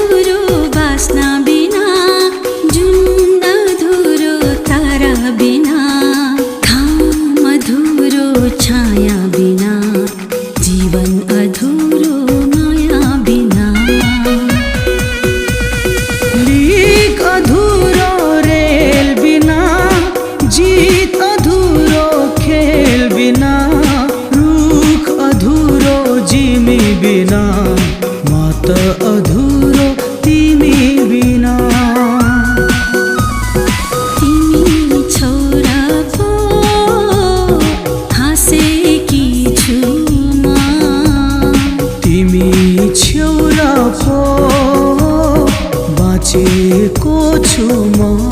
अधुरो बास्ना बिना, जुन अधुरो तारा बिना, घाम अधुरो छाया बिना, जीवन अधुरो माया बिना। लीक अधुरो रेल बिना, जीत अधुरो खेल बिना, रुख अधुरो जिमी बिना, मात अधुरो तिमी बिना। तिमी छोरा पो हाँसेकी छु म, तिमी छेउरा पो बाँचेको छु म।